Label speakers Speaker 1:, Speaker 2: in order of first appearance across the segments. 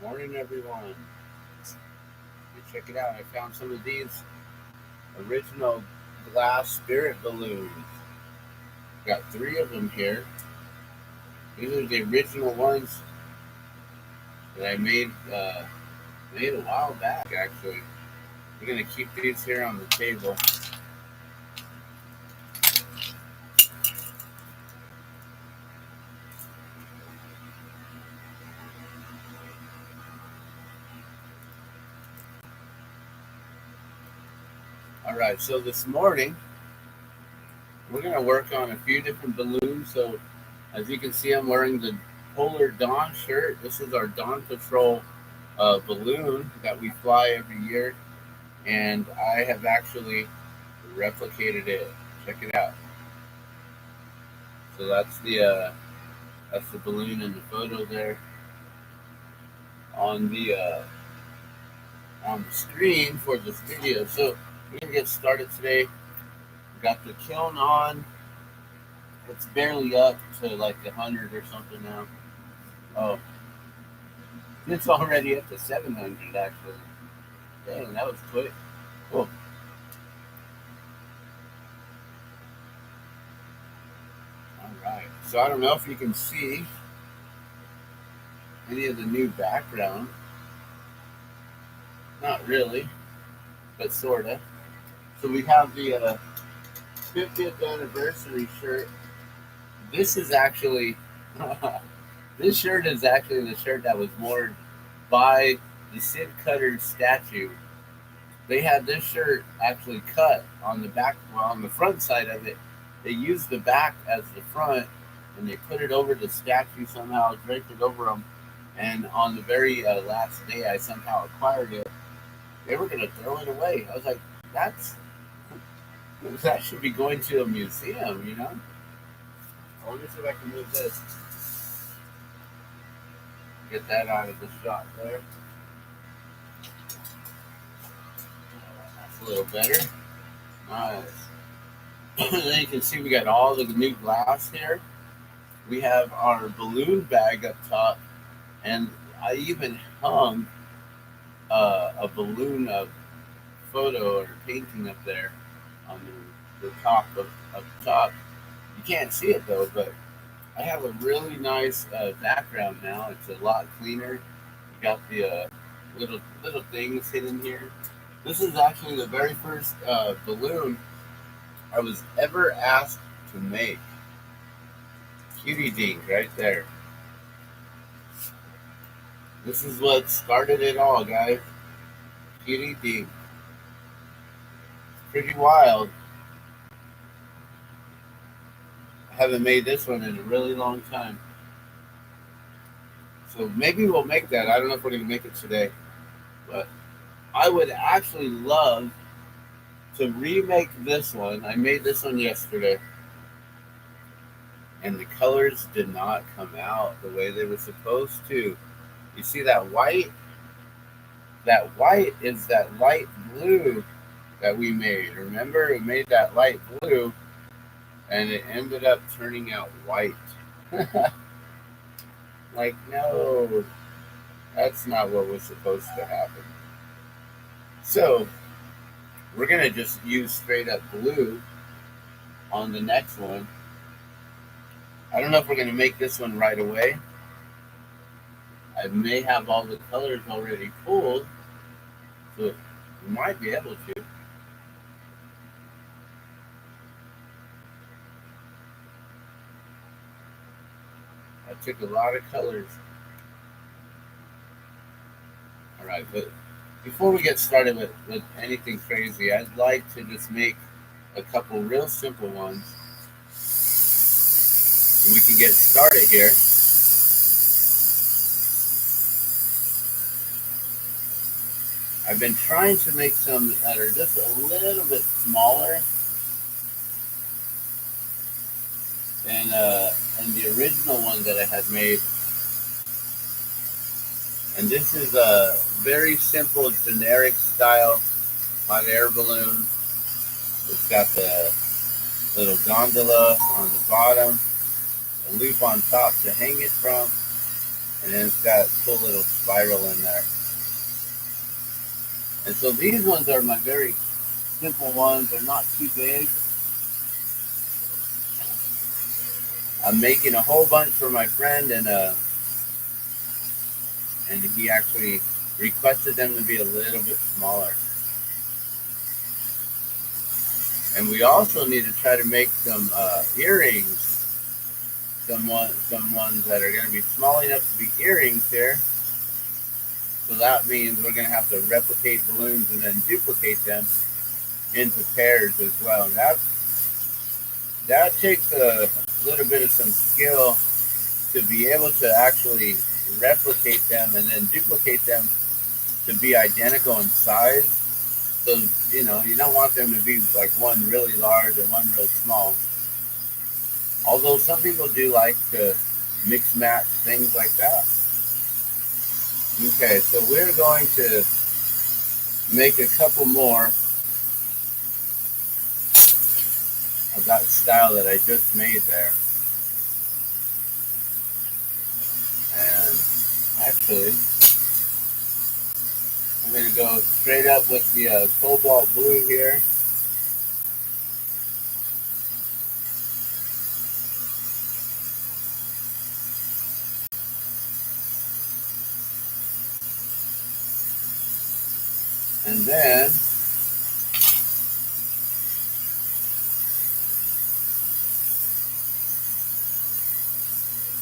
Speaker 1: Morning, everyone. Check it out. I found some of these original glass spirit balloons. Got 3 of them here. These are the original ones that I made a while back, actually. We're going to keep these here on the table. Alright, so this morning, we're going to work on a few different balloons. So, as you can see, I'm wearing the Polar Dawn shirt. This is our Dawn Patrol balloon that we fly every year. And I have actually replicated it. Check it out. So that's the balloon in the photo there on the screen for this video. So we're gonna get started today. We got the kiln on. It's barely up to like 100 or something now. Oh, it's already up to 700 actually. Dang, that was quick. Cool. Alright, so I don't know if you can see any of the new background. Not really, but sorta. So we have the 50th anniversary shirt. This is actually, this shirt is actually the shirt that was worn by the Sid Cutter's statue. They had this shirt actually cut on the back, well, on the front side of it. They used the back as the front, and they put it over the statue somehow, draped it over them. And on the very last day, I somehow acquired it. They were gonna throw it away. I was like, that should be going to a museum, you know? Let me see if I can move this. Get that out of the shot there. That's a little better. Nice. Then you can see we got all the new glass here. We have our balloon bag up top, and I even hung a balloon photo or painting up there on the top of the top. You can't see it though, but I have a really nice background now. It's a lot cleaner. You got the little things hidden here. This is actually the very first balloon I was ever asked to make. Cutie dink right there. This is what started it all, guys. Cutie dink. Pretty wild. I haven't made this one in a really long time. So maybe we'll make that. I don't know if we're going to make it today. But I would actually love to remake this one. I made this one yesterday. And the colors did not come out the way they were supposed to. You see that white? That white is that light blue that we made. Remember, we made that light blue, and it ended up turning out white. Like, no, that's not what was supposed to happen. So, we're going to just use straight up blue on the next one. I don't know if we're going to make this one right away. I may have all the colors already pulled, so we might be able to. I took a lot of colors. Alright, but before we get started with anything crazy, I'd like to just make a couple real simple ones. And we can get started here. I've been trying to make some that are just a little bit smaller than the original one that I had made. And this is a very simple, generic style hot air balloon. It's got the little gondola on the bottom, a loop on top to hang it from, And then it's got a cool little spiral in there. And so these ones are my very simple ones. They're not too big. I'm making a whole bunch for my friend, and he actually requested them to be a little bit smaller. And we also need to try to make some earrings. Some ones that are going to be small enough to be earrings here. So that means we're going to have to replicate balloons and then duplicate them into pairs as well. And that takes a little bit of some skill to be able to actually replicate them and then duplicate them to be identical in size. So, you don't want them to be like one really large and one real small. Although some people do like to mix match things like that. Okay, so we're going to make a couple more of that style that I just made there. And actually, I'm going to go straight up with the cobalt blue here. And then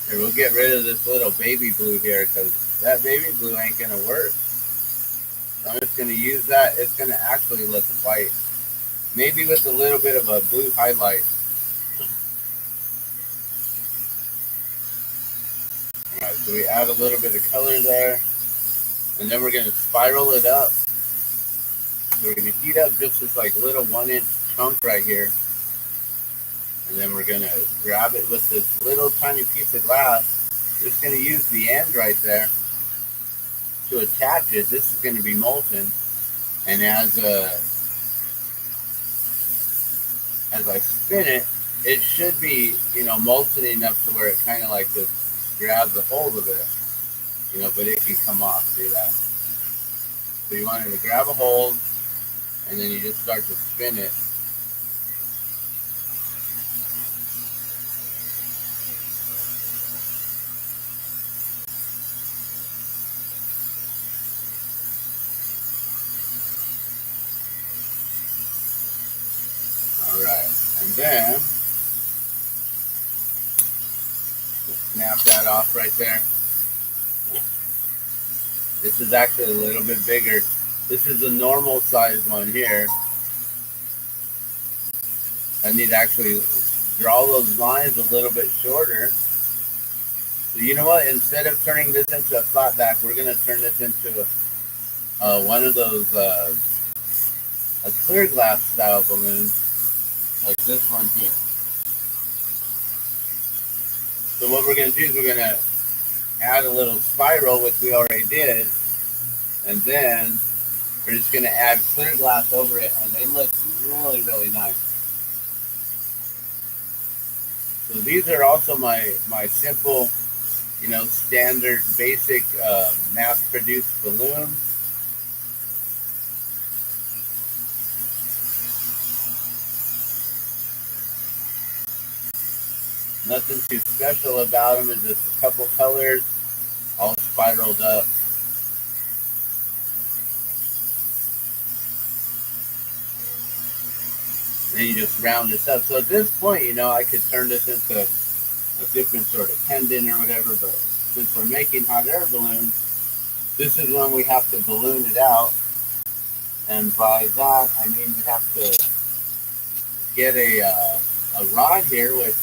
Speaker 1: here, we'll get rid of this little baby blue here because that baby blue ain't going to work. So I'm just going to use that. It's going to actually look white. Maybe with a little bit of a blue highlight. Alright, so we add a little bit of color there. And then we're going to spiral it up. So we're going to heat up just this like little 1-inch chunk right here. And then we're going to grab it with this little tiny piece of glass. Just going to use the end right there to attach it. This is going to be molten. And as I spin it, it should be, molten enough to where it kind of like just grabs a hold of it. But it can come off. See that? So you want it to grab a hold, and then you just start to spin it. Alright, and then just snap that off right there. This is actually a little bit bigger. This is the normal size one here. I need to actually draw those lines a little bit shorter. So you know what? Instead of turning this into a flat back, we're going to turn this into one of those a clear glass style balloon, like this one here. So what we're going to do is we're going to add a little spiral, which we already did, and then we're just going to add clear glass over it, and they look really, really nice. So these are also my simple, standard, basic, mass-produced balloons. Nothing too special about them. It's just a couple colors, all spiraled up. Then you just round this up. So at this point, I could turn this into a different sort of pendant or whatever, but since we're making hot air balloons, this is when we have to balloon it out. And by that, I mean we have to get a rod here, which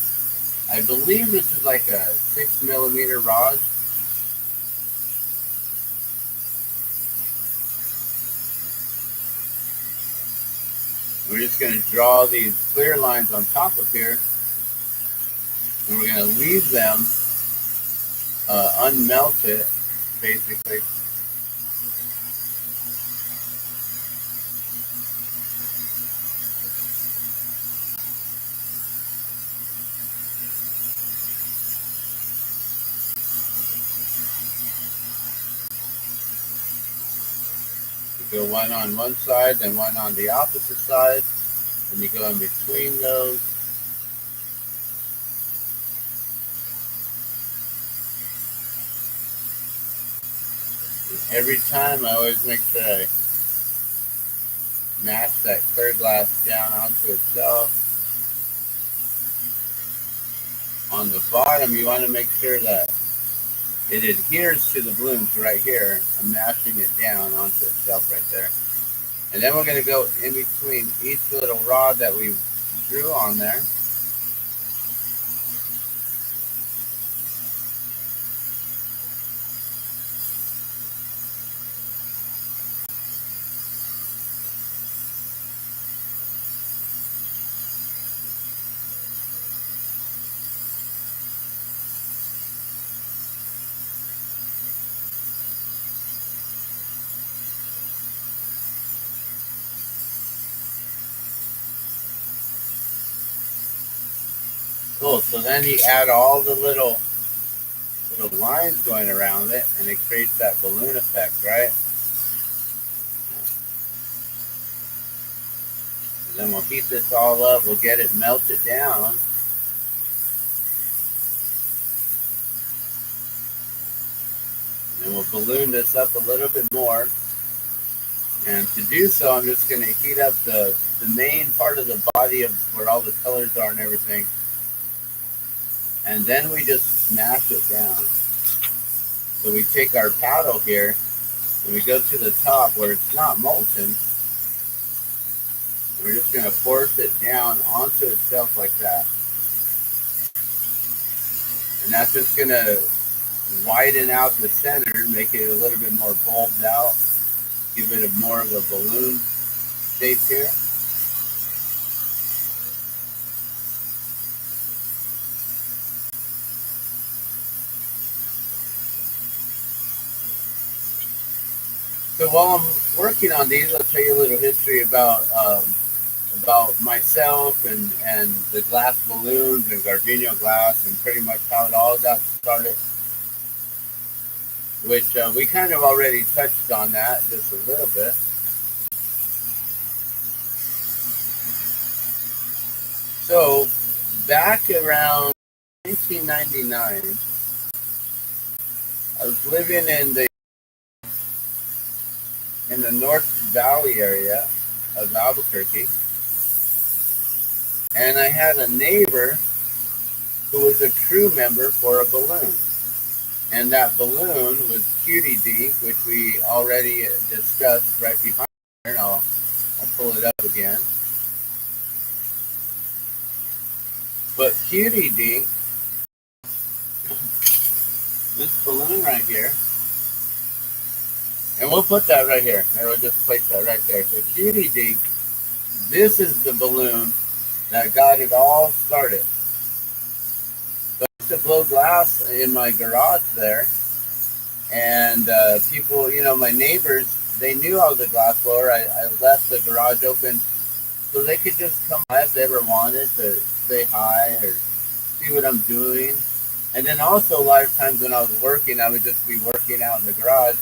Speaker 1: I believe this is like a 6mm rod. We're just going to draw these clear lines on top of here, and we're going to leave them unmelted, basically. Go one on one side, then one on the opposite side, and you go in between those. And every time I always make sure I mash that clear glass down onto itself. On the bottom, you want to make sure that it adheres to the balloons right here. I'm mashing it down onto itself right there. And then we're going to go in between each little rod that we drew on there. Cool, so then you add all the little lines going around it, and it creates that balloon effect, right? And then we'll heat this all up, we'll get it melted down. And then we'll balloon this up a little bit more. And to do so, I'm just going to heat up the main part of the body of where all the colors are and everything. And then we just smash it down. So we take our paddle here, and we go to the top where it's not molten. And we're just going to force it down onto itself like that. And that's just going to widen out the center, make it a little bit more bulbed out, give it more of a balloon shape here. So while I'm working on these, I'll tell you a little history about myself and the glass balloons and GardunoGlass and pretty much how it all got started, which we kind of already touched on that just a little bit. So back around 1999, I was living in the North Valley area of Albuquerque, and I had a neighbor who was a crew member for a balloon, and that balloon was Cutie Dink, which we already discussed right behind here, and I'll pull it up again. But Cutie Dink, this balloon right here, and we'll put that right here. And we'll just place that right there. So Cutie Dink, this is the balloon that got it all started. So I used to blow glass in my garage there. And people, you know, my neighbors, they knew I was a glass blower. I left the garage open so they could just come by if they ever wanted to say hi or see what I'm doing. And then also a lot of times when I was working, I would just be working out in the garage.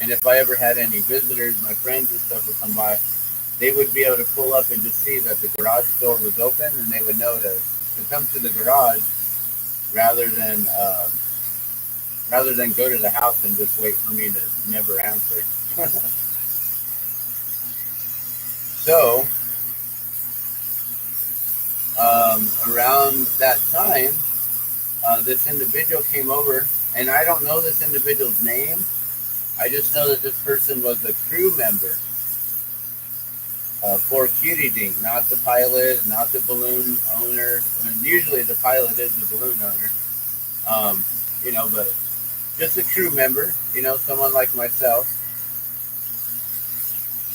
Speaker 1: And if I ever had any visitors, my friends and stuff would come by, they would be able to pull up and just see that the garage door was open, and they would know to come to the garage rather than go to the house and just wait for me to never answer. So around that time, this individual came over, and I don't know this individual's name. I just know that this person was a crew member for Cutie Dink, not the pilot, not the balloon owner. And usually the pilot is the balloon owner, you know, but just a crew member, you know, someone like myself.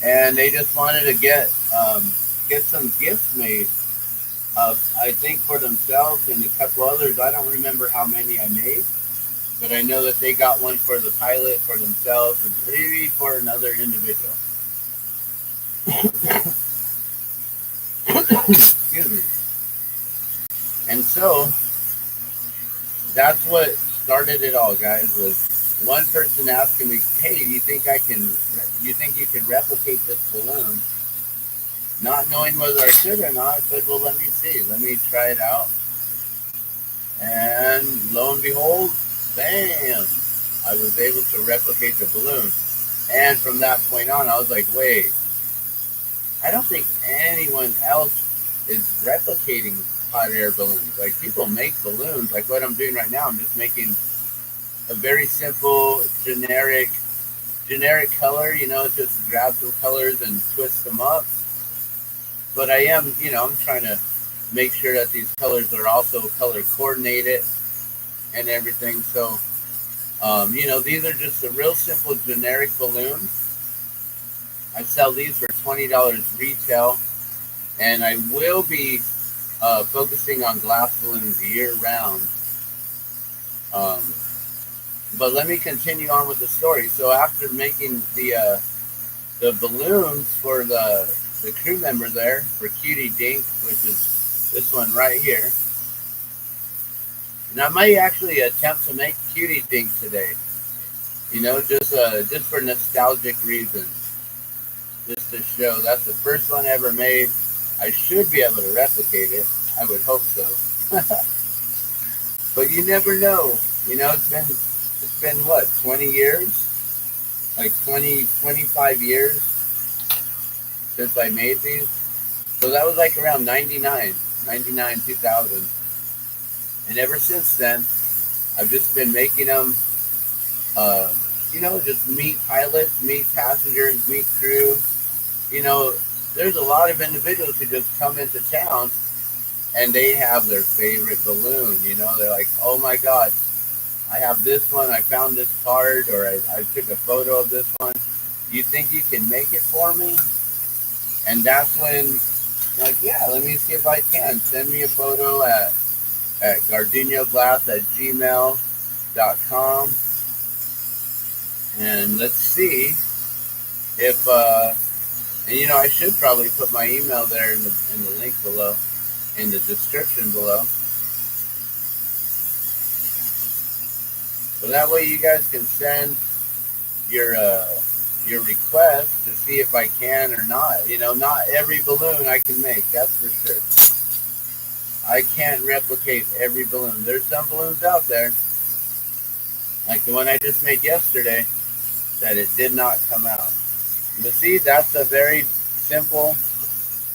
Speaker 1: And they just wanted to get some gifts made, I think for themselves and a couple others. I don't remember how many I made. But I know that they got one for the pilot, for themselves, and maybe for another individual. Excuse me. And so that's what started it all, guys, was one person asking me, hey, do you think you can replicate this balloon? Not knowing whether I should or not, I said, well, let me see. Let me try it out. And lo and behold, bam, I was able to replicate the balloon. And from that point on, I was like, wait, I don't think anyone else is replicating hot air balloons. Like, people make balloons. Like what I'm doing right now, I'm just making a very simple, generic color. Just grab some colors and twist them up. But I am, I'm trying to make sure that these colors are also color coordinated and everything. So, these are just a real simple generic balloons. I sell these for $20 retail, and I will be focusing on glass balloons year round. But let me continue on with the story. So after making the balloons for the crew member there, for Cutie Dink, which is this one right here. And I might actually attempt to make Cutie Dink today. Just for nostalgic reasons. Just to show that's the first one ever made. I should be able to replicate it. I would hope so. But you never know. It's been what, 20 years? Like 25 years since I made these. So that was like around 99, 2000. And ever since then, I've just been making them, just meet pilots, meet passengers, meet crew. There's a lot of individuals who just come into town and they have their favorite balloon. They're like, oh my God, I have this one. I found this part, or I took a photo of this one. Do you think you can make it for me? And that's when, like, yeah, let me see if I can. Send me a photo at GardunoGlass@gmail.com. And let's see if, and I should probably put my email there in the link below, in the description below. So that way you guys can send your request to see if I can or not. Not every balloon I can make, that's for sure. I can't replicate every balloon. There's some balloons out there, like the one I just made yesterday, that it did not come out. But see, that's a very simple,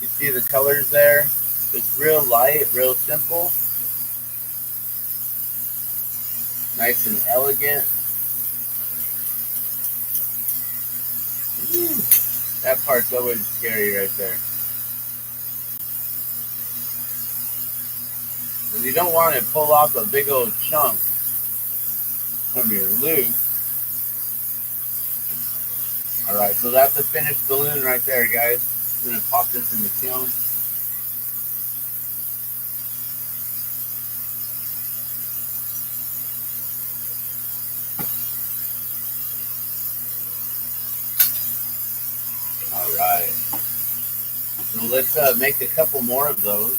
Speaker 1: you see the colors there? It's real light, real simple. Nice and elegant. Ooh, that part's always scary right there. Because you don't want to pull off a big old chunk from your loop. Alright, so that's a finished balloon right there, guys. I'm going to pop this in the kiln. Alright. So let's make a couple more of those.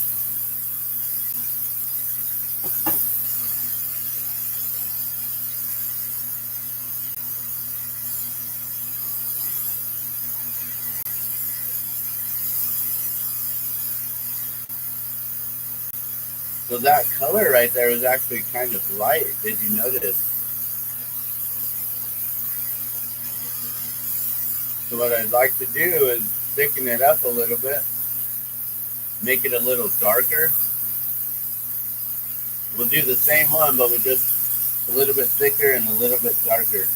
Speaker 1: So that color right there was actually kind of light. Did you notice? So what I'd like to do is thicken it up a little bit. Make it a little darker. We'll do the same one, but with just a little bit thicker and a little bit darker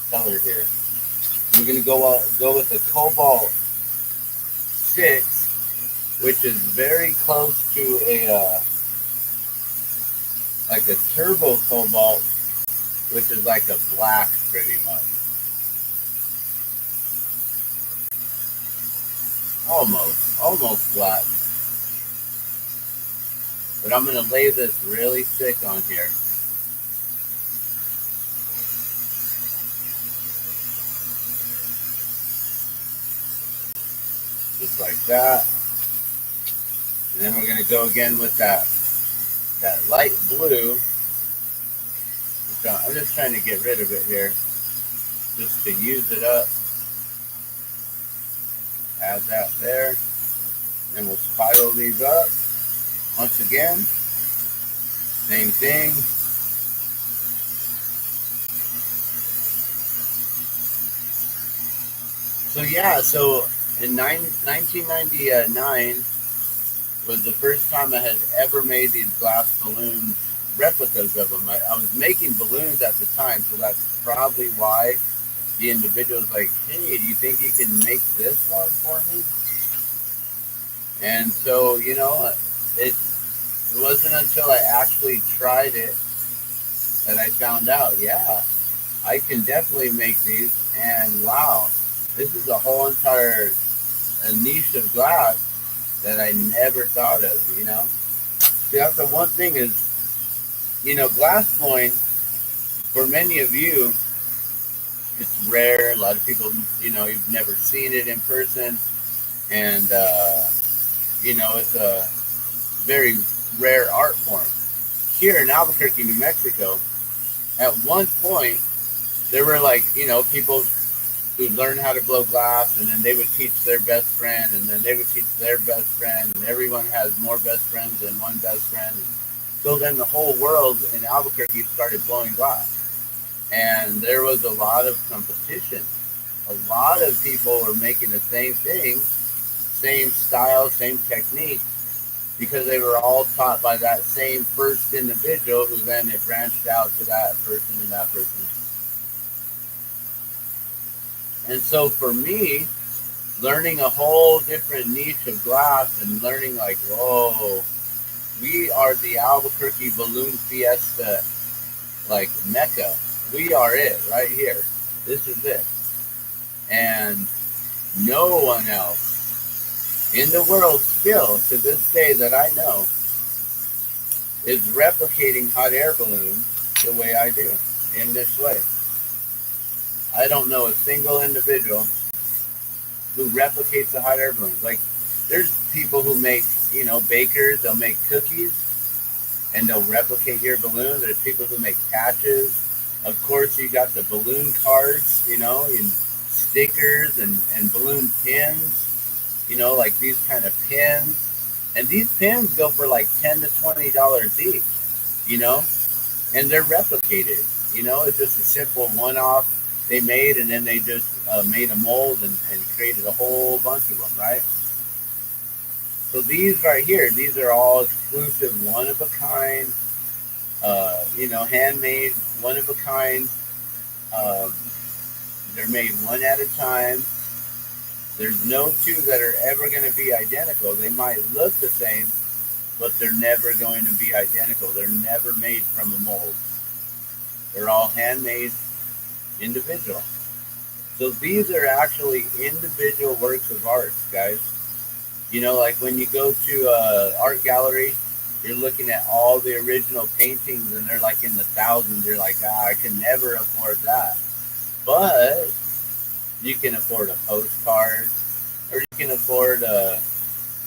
Speaker 1: color here. I'm going to go with the Cobalt 6, which is very close to a like a turbo cobalt, which is like a black pretty much. Almost black. But I'm going to lay this really thick on here. Just like that. And then we're going to go again with that light blue. I'm just trying to get rid of it here, just to use it up. Add that there, and we'll spiral these up. Once again, same thing. So yeah, so in 1999 was the first time I had ever made these glass balloons, replicas of them. I was making balloons at the time, so that's probably why the individual was like, hey, do you think you can make this one for me? And so, you know, it wasn't until I actually tried it that I found out, yeah, I can definitely make these. And wow, this is a whole entire niche of glass that I never thought of, you know. See, that's the one thing is, you know, glass blowing, for many of you, it's rare. A lot of people, you know, you've never seen it in person. And, you know, it's a very rare art form. Here in Albuquerque, New Mexico, at one point, there were like, you know, people who learned how to blow glass, and then they would teach their best friend, and then they would teach their best friend, and everyone has more best friends than one best friend. And so then the whole world in Albuquerque started blowing glass. And there was a lot of competition. A lot of people were making the same thing, same style, same technique, because they were all taught by that same first individual who then it branched out to that person and that person. And so for me, learning a whole different niche of glass and learning like, whoa, we are the Albuquerque Balloon Fiesta, like Mecca. We are it right here. This is it. And no one else in the world still to this day that I know is replicating hot air balloons the way I do, in this way. I don't know a single individual who replicates the hot air balloons. Like, there's people who make, you know, bakers, they'll make cookies and they'll replicate your balloon. There's people who make patches. Of course, you got the balloon cards, you know, and stickers and balloon pins, you know, like these kind of pins. And these pins go for like $10 to $20 each, you know, and they're replicated. You know, it's just a simple one-off they made, and then they just made a mold and created a whole bunch of them, right? So these right here, these are all exclusive, one-of-a-kind, you know, handmade, one-of-a-kind. They're made one at a time. There's no two that are ever going to be identical. They might look the same, but they're never going to be identical. They're never made from a mold. They're all handmade, individual. So these are actually individual works of art, guys. You know, like when you go to an art gallery, you're looking at all the original paintings and they're like in the thousands. You're like, I can never afford that. But you can afford a postcard, or you can afford a,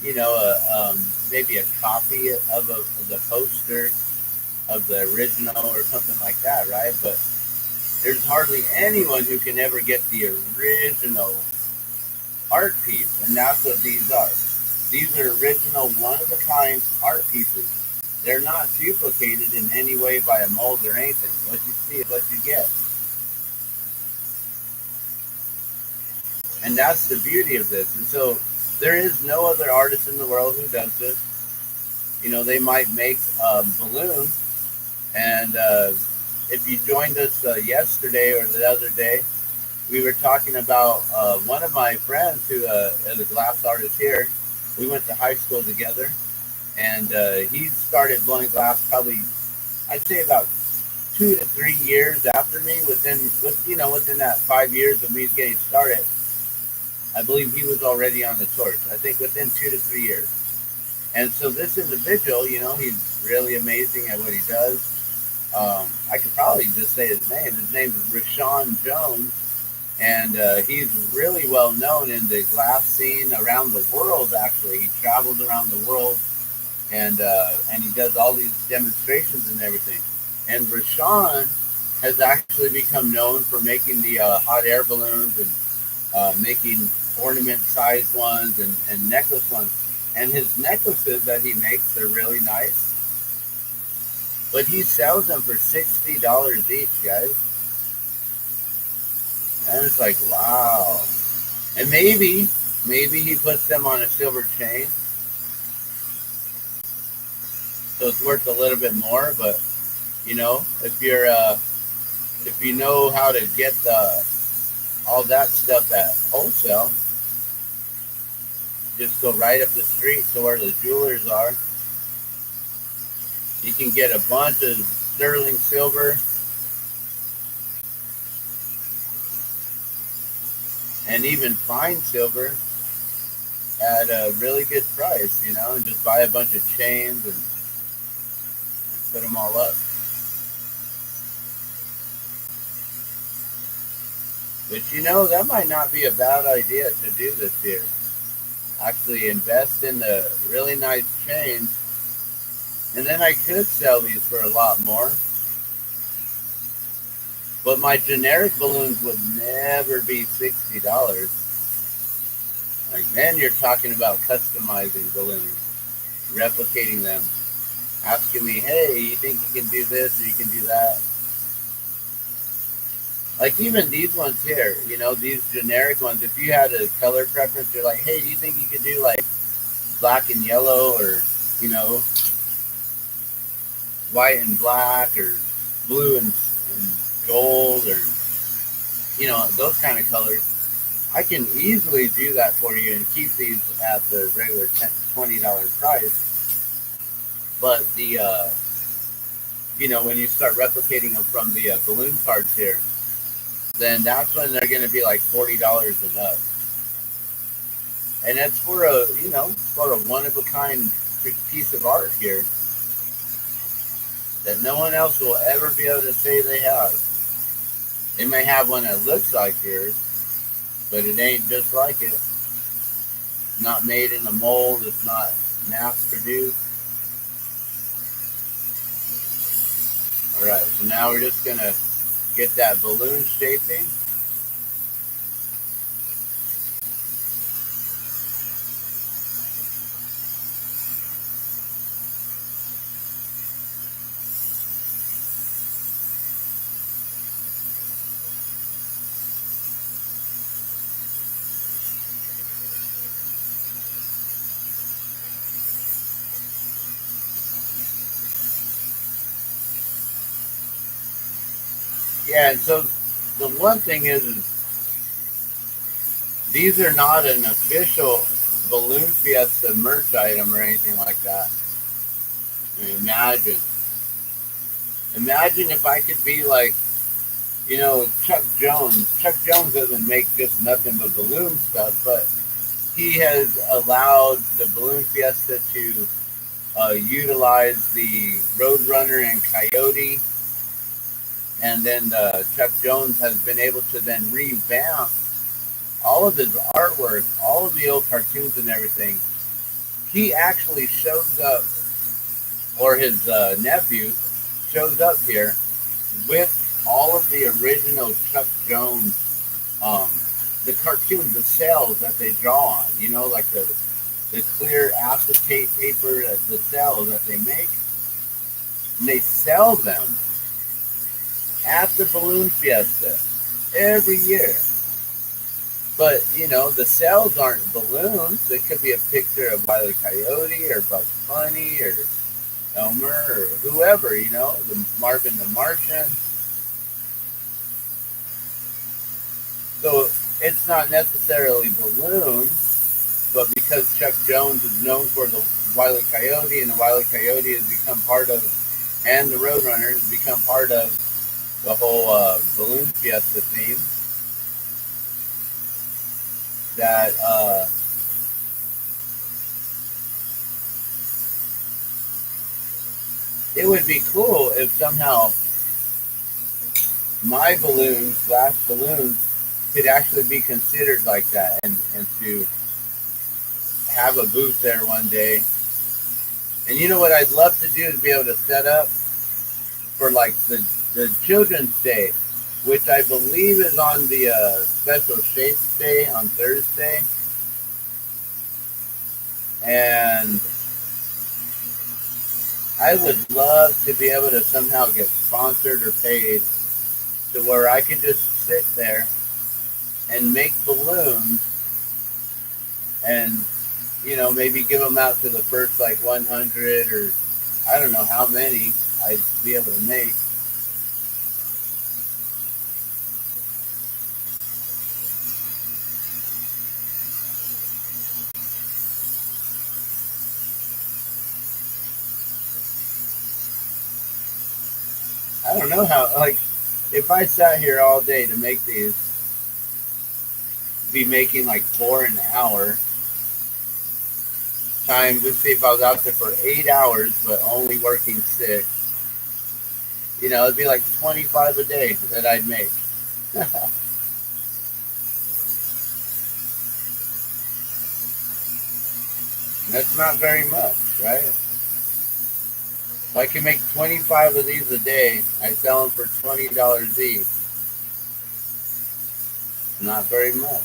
Speaker 1: you know, maybe a copy of the poster of the original or something like that, right? But there's hardly anyone who can ever get the original art piece, and that's what these are. These are original, one-of-a-kind art pieces. They're not duplicated in any way by a mold or anything. What you see is what you get. And that's the beauty of this. And so there is no other artist in the world who does this. You know, they might make a balloon, and if you joined us yesterday or the other day, we were talking about one of my friends who is a glass artist here. We went to high school together, and he started blowing glass probably, I'd say about 2 to 3 years after me. Within that 5 years of me getting started, I believe he was already on the torch. I think within 2 to 3 years. And so this individual, you know, he's really amazing at what he does. I could probably just say his name. His name is Rashawn Jones, and he's really well known in the glass scene around the world. Actually, he travels around the world, and he does all these demonstrations and everything. And Rashawn has actually become known for making the hot air balloons and making ornament-sized ones and necklace ones. And his necklaces that he makes, they're really nice. But he sells them for $60 each, guys. And it's like, wow. And maybe he puts them on a silver chain, so it's worth a little bit more. But you know, if you know how to get all that stuff at wholesale, just go right up the street to where the jewelers are. You can get a bunch of sterling silver and even fine silver at a really good price, you know, and just buy a bunch of chains and put them all up. But you know, that might not be a bad idea to do this year. Actually invest in the really nice chains, and then I could sell these for a lot more. But my generic balloons would never be $60. Like, then you're talking about customizing balloons, replicating them, asking me, hey, you think you can do this or you can do that? Like even these ones here, you know, these generic ones, if you had a color preference, you're like, hey, do you think you could do like black and yellow, or, you know, white and black, or blue and gold, or, you know, those kind of colors? I can easily do that for you and keep these at the regular $20 price. But the, you know, when you start replicating them from the balloon cards here, then that's when they're going to be like $40 and up. And that's for a, you know, for a one-of-a-kind piece of art here that no one else will ever be able to say they have. They may have one that looks like yours, but it ain't just like it. It's not made in a mold. It's not mass-produced. All right, so now we're just going to get that balloon shaping. Yeah, and so the one thing is these are not an official Balloon Fiesta merch item or anything like that. I mean, imagine if I could be like, you know, Chuck Jones. Chuck Jones doesn't make just nothing but balloon stuff, but he has allowed the Balloon Fiesta to utilize the Roadrunner and Coyote. And then Chuck Jones has been able to then revamp all of his artwork, all of the old cartoons and everything. He actually shows up, or his nephew shows up here with all of the original Chuck Jones, the cartoons, the cells that they draw on, you know, like the clear acetate paper, the cells that they make. And they sell them at the Balloon Fiesta every year. But, you know, the cells aren't balloons. They could be a picture of Wile E. Coyote or Bugs Bunny or Elmer or whoever, you know, the Marvin the Martian. So it's not necessarily balloons, but because Chuck Jones is known for the Wile E. Coyote, and the Wile E. Coyote has become part of, and the Roadrunner has become part of the whole Balloon Fiesta theme, that it would be cool if somehow my balloons, glass balloons, could actually be considered like that, and to have a booth there one day. And you know what I'd love to do is be able to set up for like the the Children's Day, which I believe is on the special shapes day on Thursday. And I would love to be able to somehow get sponsored or paid to where I could just sit there and make balloons and, you know, maybe give them out to the first like 100 or I don't know how many I'd be able to make. I don't know how, like, if I sat here all day to make these, be making like 4 an hour. Time, let's see if I was out there for 8 hours, but only working 6. You know, it'd be like 25 a day that I'd make. That's not very much, right? If I can make 25 of these a day, I sell them for $20 each. Not very much.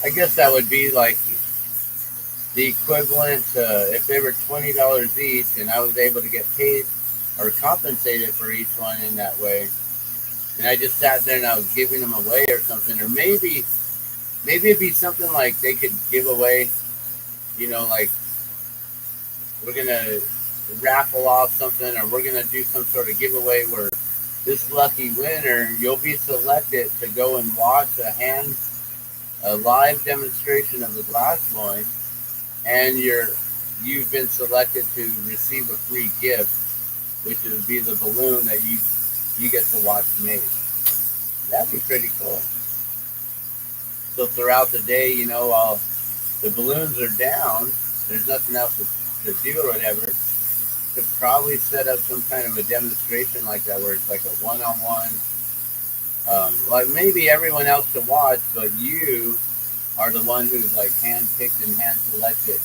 Speaker 1: I guess that would be like the equivalent to if they were $20 each and I was able to get paid or compensated for each one in that way. And I just sat there and I was giving them away or something. Or maybe it'd be something like they could give away, you know, like we're going to raffle off something or we're going to do some sort of giveaway where this lucky winner, you'll be selected to go and watch a live demonstration of the glass blowing, and you've been selected to receive a free gift, which would be the balloon that you get to watch made. That'd be pretty cool. So throughout the day, you know, while the balloons are down, there's nothing else to do or whatever, could probably set up some kind of a demonstration like that where it's like a one-on-one. Like maybe everyone else to watch, but you are the one who's like hand-picked and hand-selected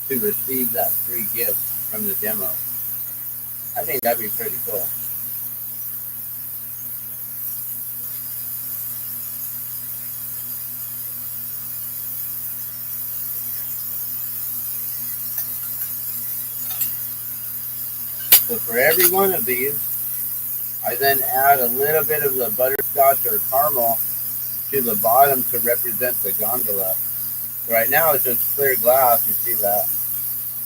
Speaker 1: to receive that free gift from the demo. I think that'd be pretty cool. So for every one of these, I then add a little bit of the butterscotch or caramel to the bottom to represent the gondola. So right now it's just clear glass, you see that.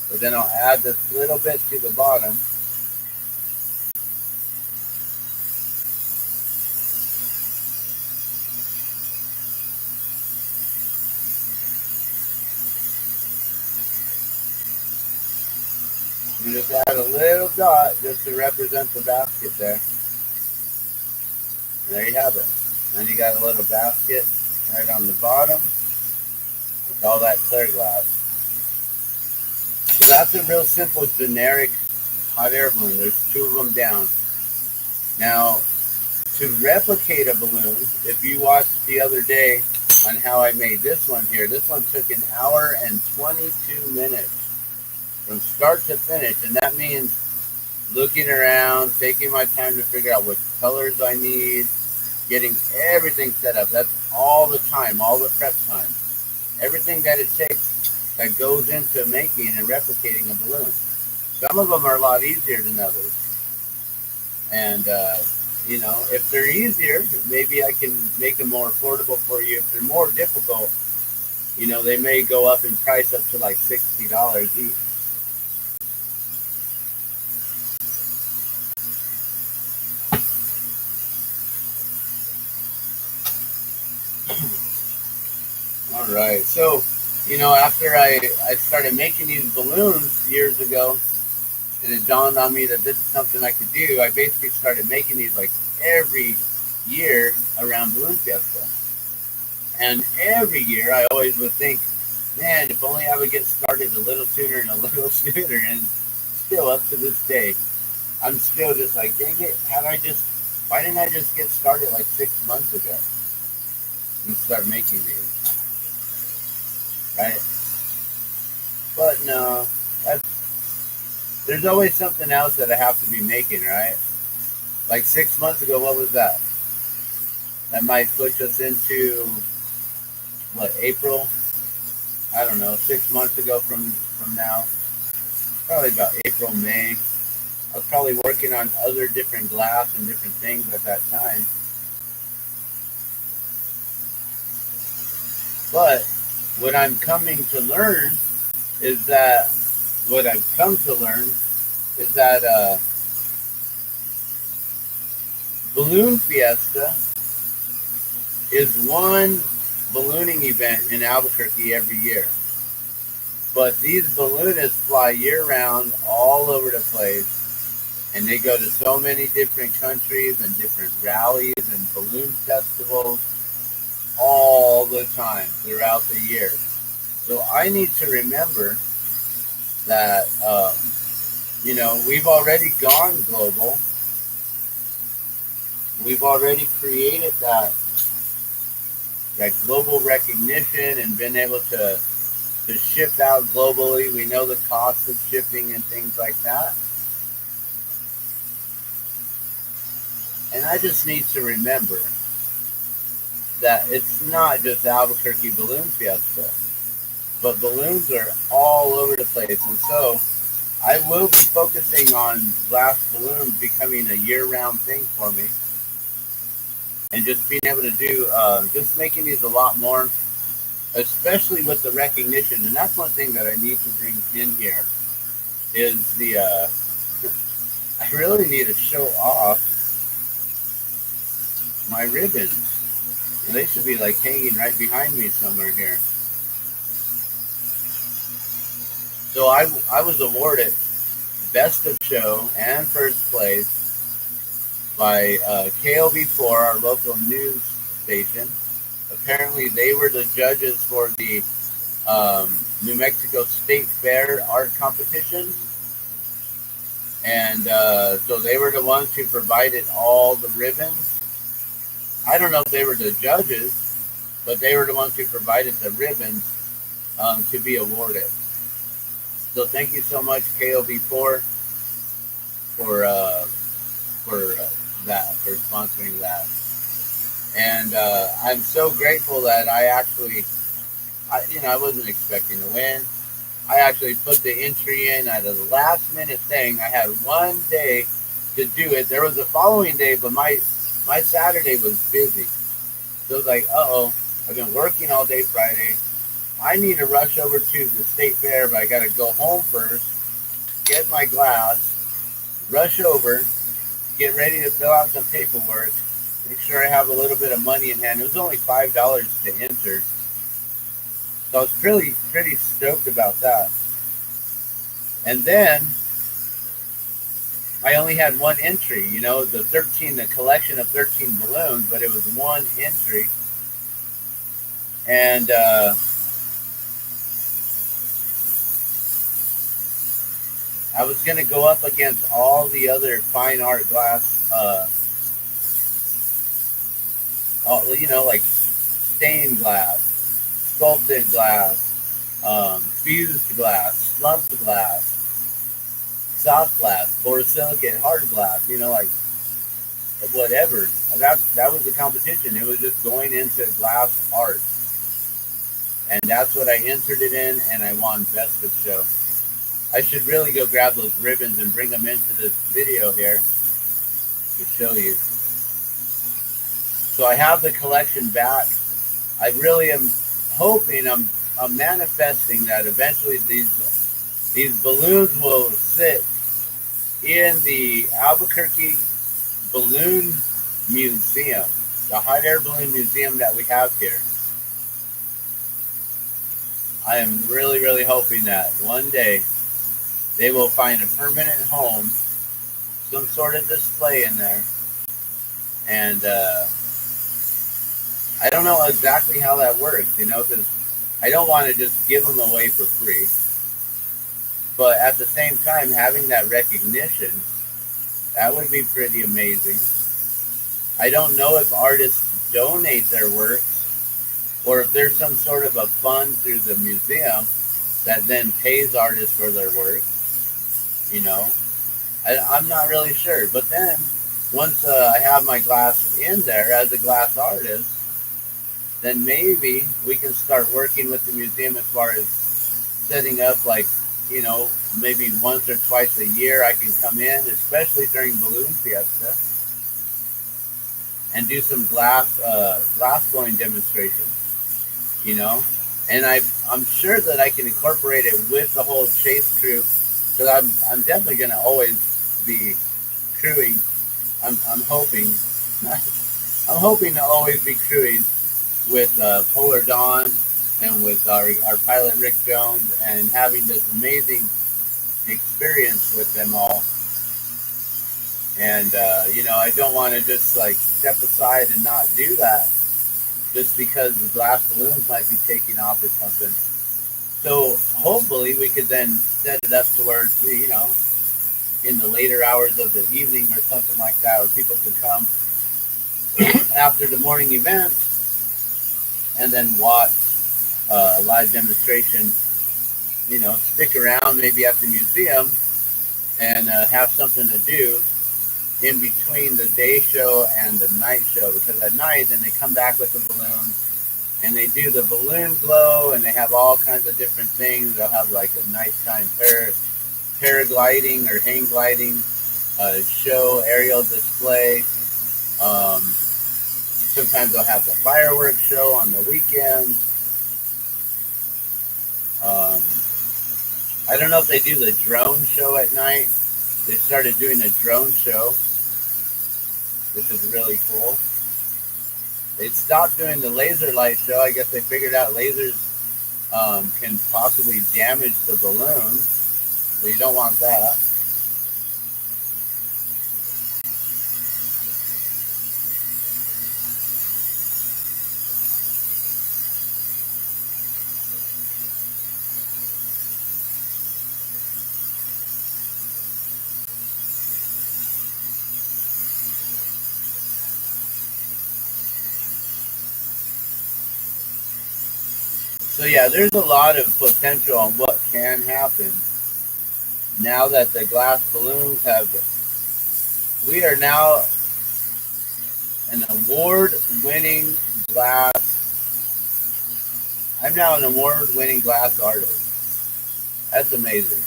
Speaker 1: But then I'll add this little bit to the bottom. You just add a little dot just to represent the basket there. And there you have it. Then you got a little basket right on the bottom with all that clear glass. So that's a real simple generic hot air balloon. There's 2 of them down. Now, to replicate a balloon, if you watched the other day on how I made this one here, this one took 1 hour and 22 minutes from start to finish. And that means looking around, taking my time to figure out what colors I need, getting everything set up. That's all the time, all the prep time. Everything that it takes that goes into making and replicating a balloon. Some of them are a lot easier than others. And, you know, if they're easier, maybe I can make them more affordable for you. If they're more difficult, you know, they may go up in price up to like $60 each. All right. So, you know, after I started making these balloons years ago, and it dawned on me that this is something I could do, I basically started making these like every year around Balloon Fiesta. And every year I always would think, man, if only I would get started a little sooner and a little sooner. And still up to this day, I'm still just like, dang it, why didn't I just get started like 6 months ago and start making these, right? But no, there's always something else that I have to be making, right? Like 6 months ago, what was that? That might push us into, what, April? I don't know, 6 months ago from now. Probably about April, May. I was probably working on other different glass and different things at that time. But what I'm coming to learn is that, what I've come to learn is that Balloon Fiesta is one ballooning event in Albuquerque every year. But these balloonists fly year-round all over the place, and they go to so many different countries and different rallies and balloon festivals all the time throughout the year. So I need to remember that, we've already gone global. We've already created that global recognition and been able to ship out globally. We know the cost of shipping and things like that. And I just need to remember that it's not just Albuquerque Balloon Fiesta, but balloons are all over the place. And so I will be focusing on glass balloons becoming a year-round thing for me. And just being able to do, just making these a lot more, especially with the recognition. And that's one thing that I need to bring in here is the, I really need to show off my ribbons. And they should be like hanging right behind me somewhere here. So I was awarded Best of Show and first place by KLB4, our local news station. Apparently, they were the judges for the New Mexico State Fair art competition. And so they were the ones who provided all the ribbons. I don't know if they were the judges, but they were the ones who provided the ribbons to be awarded. So thank you so much, KLB4, for that, for sponsoring that. And I'm so grateful that I wasn't expecting to win. I actually put the entry in at a last minute thing. I had one day to do it. There was a following day, but my Saturday was busy. So I was like, I've been working all day Friday. I need to rush over to the state fair, but I got to go home first, get my glass, rush over, get ready to fill out some paperwork, make sure I have a little bit of money in hand. It was only $5 to enter. So I was pretty stoked about that. And then I only had one entry, the collection of 13 balloons, but it was one entry. And I was going to go up against all the other fine art glass, like stained glass, sculpted glass, fused glass, slumped glass, soft glass, borosilicate, hard glass, like whatever. That was the competition. It was just going into glass art. And that's what I entered it in, and I won Best of Show. I should really go grab those ribbons and bring them into this video here to show you. So I have the collection back. I really am hoping, I'm manifesting that eventually these balloons will sit in the Albuquerque Balloon Museum, the hot air balloon museum that we have here. I am really, really hoping that one day they will find a permanent home, some sort of display in there. And I don't know exactly how that works, because I don't want to just give them away for free. But at the same time, having that recognition, that would be pretty amazing. I don't know if artists donate their work or if there's some sort of a fund through the museum that then pays artists for their work. You know, I'm not really sure. But then once I have my glass in there as a glass artist, then maybe we can start working with the museum as far as setting up, like, you know, maybe once or twice a year I can come in, especially during Balloon Fiesta, and do some glass blowing demonstrations, you know. And I'm sure that I can incorporate it with the whole chase crew, because I'm definitely going to always be crewing. I'm hoping I'm hoping to always be crewing with Polar Dawn and with our pilot Rick Jones, and having this amazing experience with them all. And you know, I don't want to just like step aside and not do that just because the glass balloons might be taking off or something. So hopefully we could then set it up to where it's, you know, in the later hours of the evening or something like that, where people can come after the morning event and then watch a live demonstration. You know, stick around maybe at the museum and have something to do in between the day show and the night show, because at night then they come back with the balloons and they do the balloon glow, and they have all kinds of different things. They'll have like a nighttime paragliding or hang gliding show, aerial display. Sometimes they'll have the fireworks show on the weekends. I don't know if they do the drone show at night. They started doing a drone show, which is really cool. They stopped doing the laser light show. I guess they figured out lasers can possibly damage the balloon, so you don't want that. So yeah, there's a lot of potential on what can happen now that the glass balloons have. We are now an award-winning glass. I'm now an award-winning glass artist. That's amazing.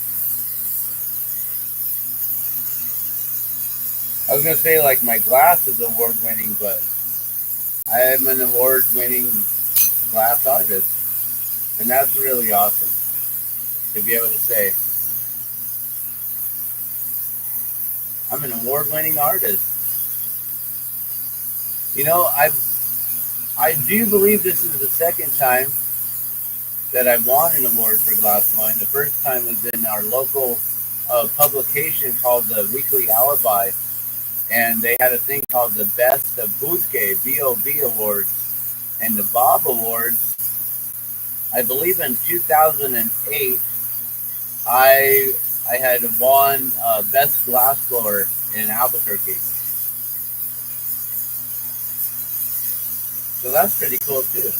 Speaker 1: I was gonna say like my glass is award-winning, but I am an award-winning glass artist. And that's really awesome to be able to say, I'm an award-winning artist. You know, I do believe this is the second time that I won an award for glass blowing. The first time was in our local publication called the Weekly Alibi, and they had a thing called the Best of Budke, B.O.B. Awards, and the Bob Awards. I believe in 2008, I had won Best Glass Blower in Albuquerque. So that's pretty cool too.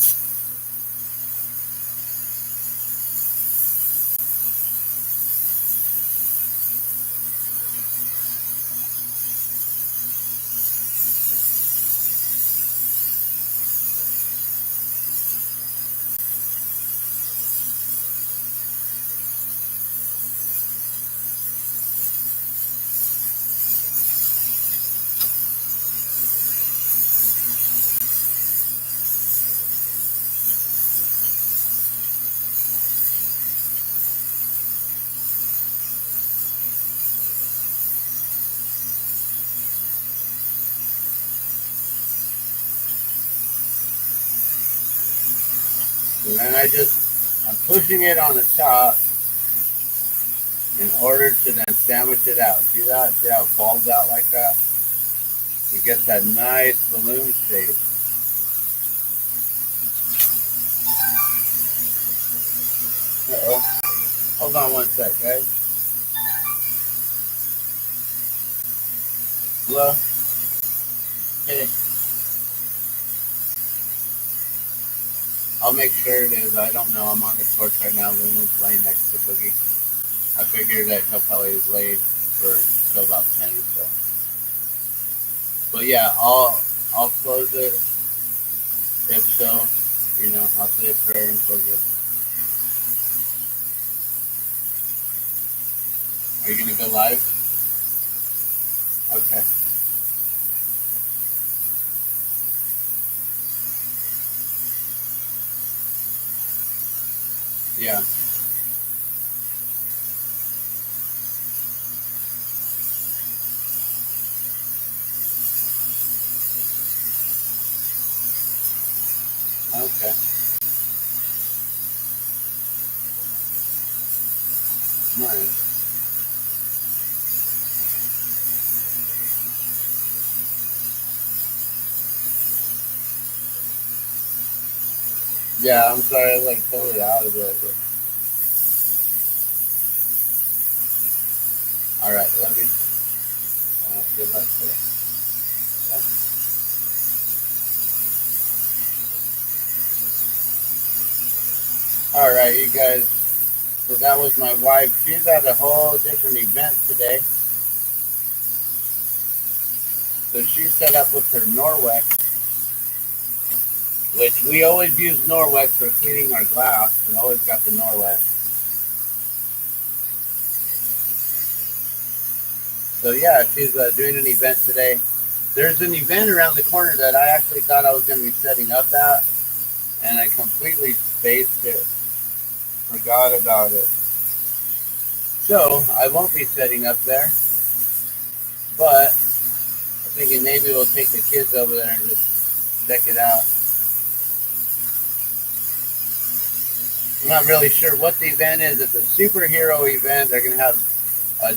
Speaker 1: And then I'm pushing it on the top in order to then sandwich it out. See that? See how it balls out like that? You get that nice balloon shape. Uh-oh. Hold on one sec, guys. Hello? Hey, I'll make sure it is. I don't know. I'm on the porch right now. Luna's laying next to Boogie. I figured that he'll probably lay for till about 10 or so. But yeah, I'll close it. If so, I'll say a prayer and close it. Are you gonna go live? Okay. Yeah. Okay. Nice. Yeah, I'm sorry, I was like totally out of it. But... All right, love you. Good luck today. Bye. All right, you guys. So that was my wife. She's at a whole different event today. So she set up with her Norwex, which we always use Norwex for cleaning our glass. We always got the Norwex. So yeah, she's doing an event today. There's an event around the corner that I actually thought I was going to be setting up at, and I completely spaced it. Forgot about it. So I won't be setting up there, but I'm thinking maybe we'll take the kids over there and just check it out. I'm not really sure what the event is. It's a superhero event. They're going to have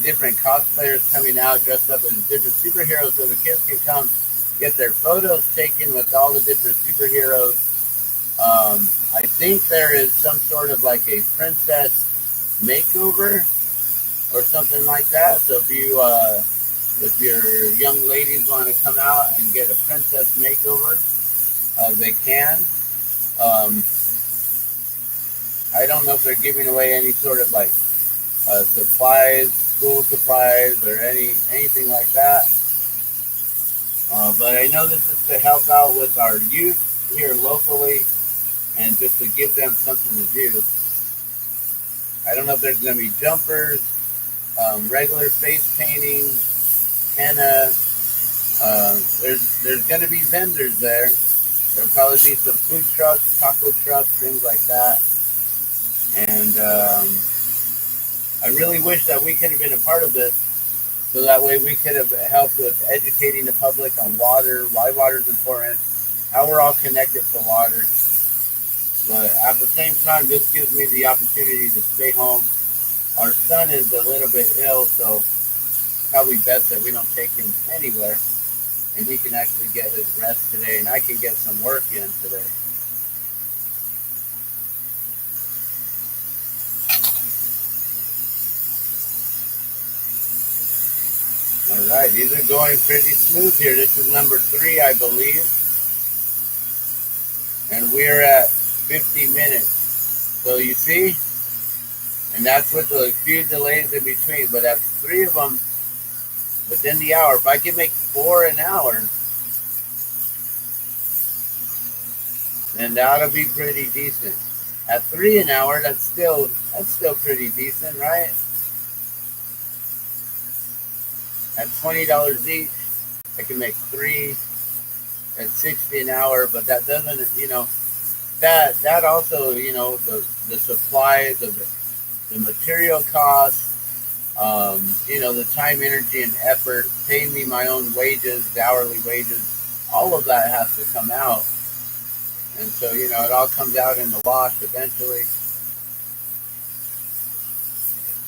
Speaker 1: different cosplayers coming out dressed up as different superheroes so the kids can come get their photos taken with all the different superheroes. I think there is some sort of like a princess makeover or something like that. So if your young ladies want to come out and get a princess makeover, they can. Um, I don't know if they're giving away any sort of like supplies, school supplies, or anything like that. But I know this is to help out with our youth here locally and just to give them something to do. I don't know if there's going to be jumpers, regular face painting, henna. There's going to be vendors there. There'll probably be some food trucks, taco trucks, things like that. And I really wish that we could have been a part of this, so that way we could have helped with educating the public on water, why water is important, how we're all connected to water. But at the same time, this gives me the opportunity to stay home. Our son is a little bit ill, so probably best that we don't take him anywhere, and he can actually get his rest today, and I can get some work in today. All right, these are going pretty smooth here. This is number 3, I believe, and we're at 50 minutes. So you see, and that's with a few delays in between, but that's 3 of them within the hour. If I can make 4 an hour, then that'll be pretty decent. At 3 an hour, that's still pretty decent, right? At $20 each, I can make 3 at $60 an hour, but that doesn't, that also, the supplies of the material costs, the time, energy, and effort, paying me my own wages, the hourly wages, all of that has to come out. And so, it all comes out in the wash eventually.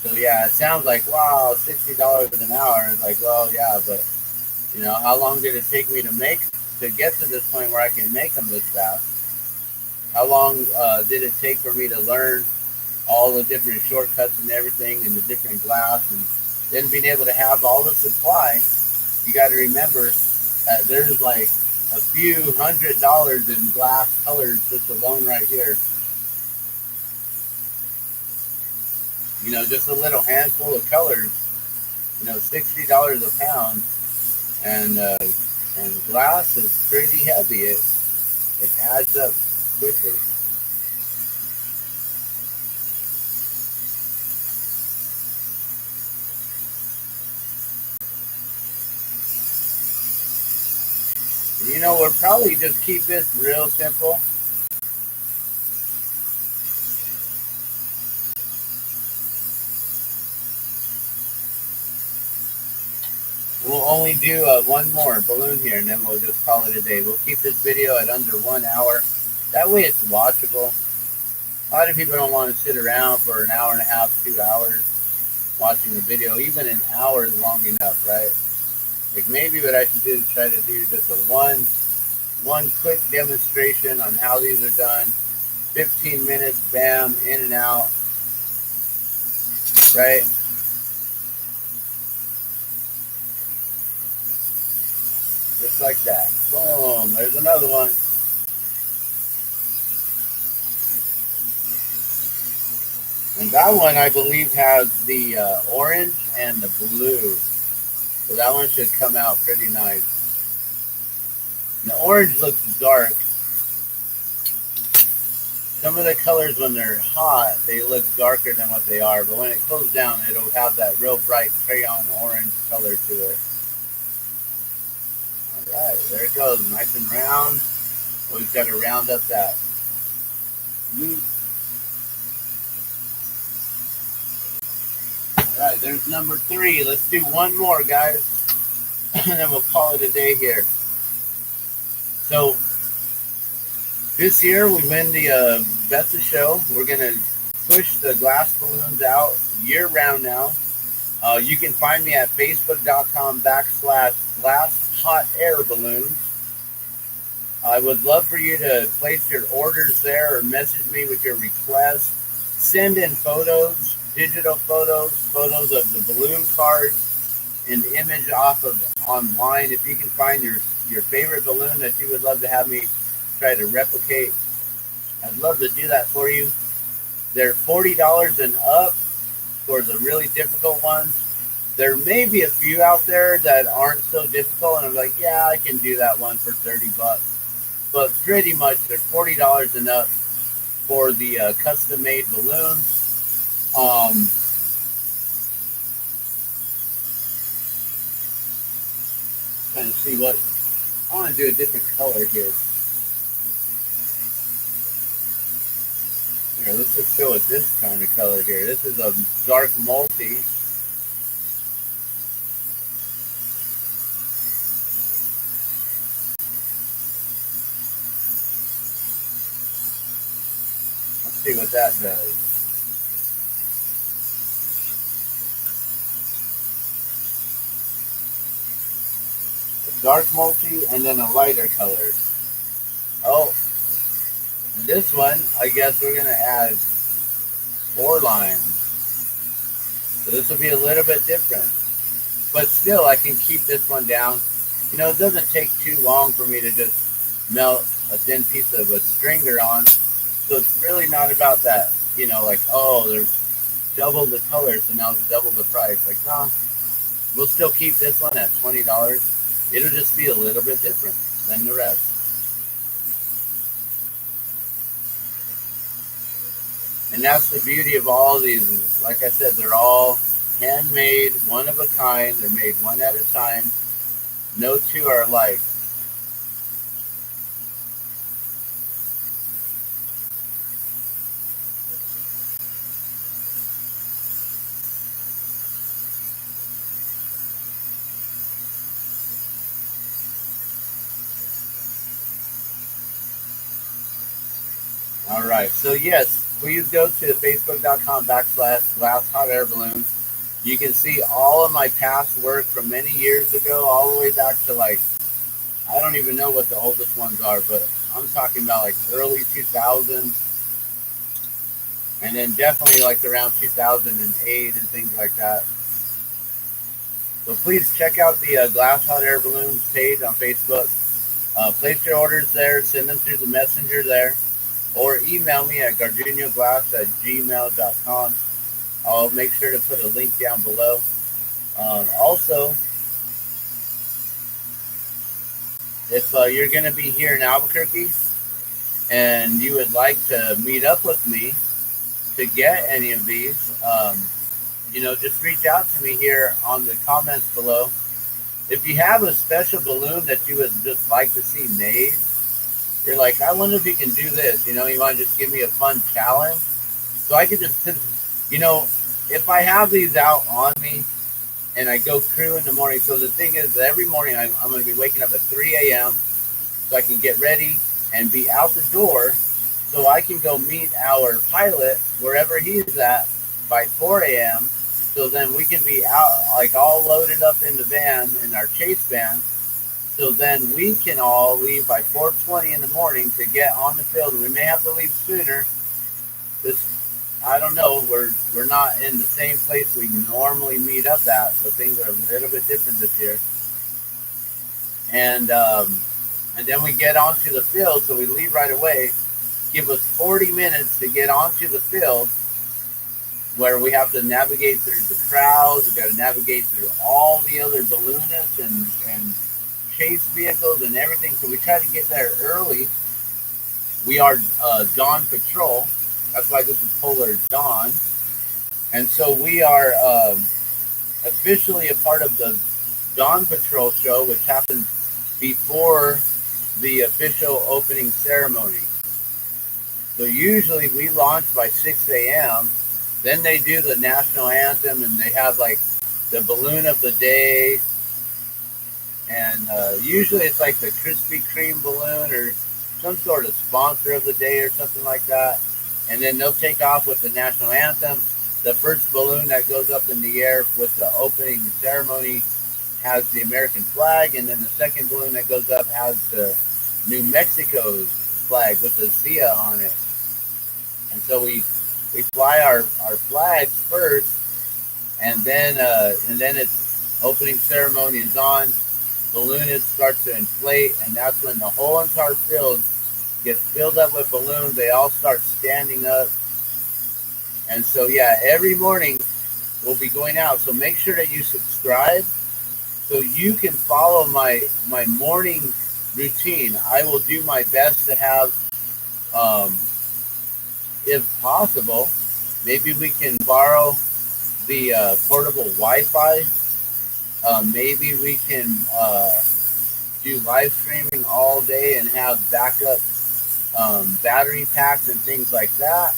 Speaker 1: So, yeah, it sounds like, wow, $60 an hour. It's like, well, yeah, but, how long did it take me to get to this point where I can make them this fast? How long did it take for me to learn all the different shortcuts and everything and the different glass, and then being able to have all the supply you got to remember that there's like a few $100s in glass colors just alone right here. You know, just a little handful of colors. You know, $60 a pound, and glass is pretty heavy. It adds up quickly. You know, we'll probably just keep this real simple. We'll only do one more balloon here, and then we'll just call it a day. We'll keep this video at under 1 hour. That way it's watchable. A lot of people don't want to sit around for an hour and a half, 2 hours watching the video. Even an hour is long enough, right? Like maybe what I should do is try to do just a one quick demonstration on how these are done. 15 minutes, bam, in and out, right? Just like that. Boom, there's another one. And that one, I believe, has the orange and the blue. So that one should come out pretty nice. And the orange looks dark. Some of the colors, when they're hot, they look darker than what they are. But when it cools down, it'll have that real bright crayon orange color to it. All right, there it goes, nice and round. Always got to round up that meat. All right, there's number 3. Let's do one more, guys, and then we'll call it a day here. So this year we win the Best of Show. We're gonna push the glass balloons out year round now. You can find me at facebook.com/glass hot air balloons. I would love for you to place your orders there or message me with your requests. Send in photos, digital photos, photos of the balloon cards, an image off of online. If you can find your favorite balloon that you would love to have me try to replicate, I'd love to do that for you. They're $40 and up for the really difficult ones. There may be a few out there that aren't so difficult, and I'm like, yeah, I can do that one for $30. But pretty much they're $40 and up for the custom-made balloons. Trying to see what I want to do. A different color here. Here, let's just go with this kind of color here. This is a dark multi. Let's see what that does. Dark multi and then a lighter color. Oh, and this one, I guess we're going to add 4 lines. So this will be a little bit different. But still, I can keep this one down. You know, it doesn't take too long for me to just melt a thin piece of a stringer on. So it's really not about that, you know, like, oh, there's double the color, so now it's double the price. Like, nah, we'll still keep this one at $20. It'll just be a little bit different than the rest. And that's the beauty of all these. Like I said, they're all handmade, one of a kind. They're made one at a time. No two are alike. All right, so yes, please go to facebook.com/glass hot air balloons. You can see all of my past work from many years ago, all the way back to like, I don't even know what the oldest ones are, but I'm talking about like early 2000s, and then definitely like around 2008 and things like that. So please check out the Glass Hot Air Balloons page on Facebook. Place your orders there, send them through the messenger there, or email me at GardunoGlass@gmail.com. I'll make sure to put a link down below. Also, if you're going to be here in Albuquerque and you would like to meet up with me to get any of these, just reach out to me here on the comments below. If you have a special balloon that you would just like to see made, you're like, I wonder if you can do this. You want to just give me a fun challenge. So I could just, if I have these out on me and I go crew in the morning. So the thing is, every morning I'm going to be waking up at 3 a.m. so I can get ready and be out the door so I can go meet our pilot wherever he's at by 4 a.m. So then we can be out, like all loaded up in the van, in our chase van. So then we can all leave by 4:20 in the morning to get on the field. And we may have to leave sooner. I don't know. We're not in the same place we normally meet up at, so things are a little bit different this year. And then we get onto the field, so we leave right away. Give us 40 minutes to get onto the field, where we have to navigate through the crowds. We got to navigate through all the other balloonists and chase vehicles and everything. So we try to get there early. We are Dawn Patrol. That's why this is Polar Dawn. And so we are officially a part of the Dawn Patrol show, which happens before the official opening ceremony. So usually we launch by 6 a.m. Then they do the national anthem, and they have like the balloon of the day. And usually it's like the Krispy Kreme balloon or some sort of sponsor of the day or something like that. And then they'll take off with the national anthem. The first balloon that goes up in the air with the opening ceremony has the American flag, and then the second balloon that goes up has the New Mexico's flag with the Zia on it. And so we fly our flags first, and then it's opening ceremony is on. Balloonists start to inflate, and that's when the whole entire field gets filled up with balloons. They all start standing up. And so, yeah, every morning we'll be going out. So make sure that you subscribe so you can follow my morning routine. I will do my best to have, if possible, maybe we can borrow the portable Wi-Fi. Maybe we can do live streaming all day and have backup battery packs and things like that.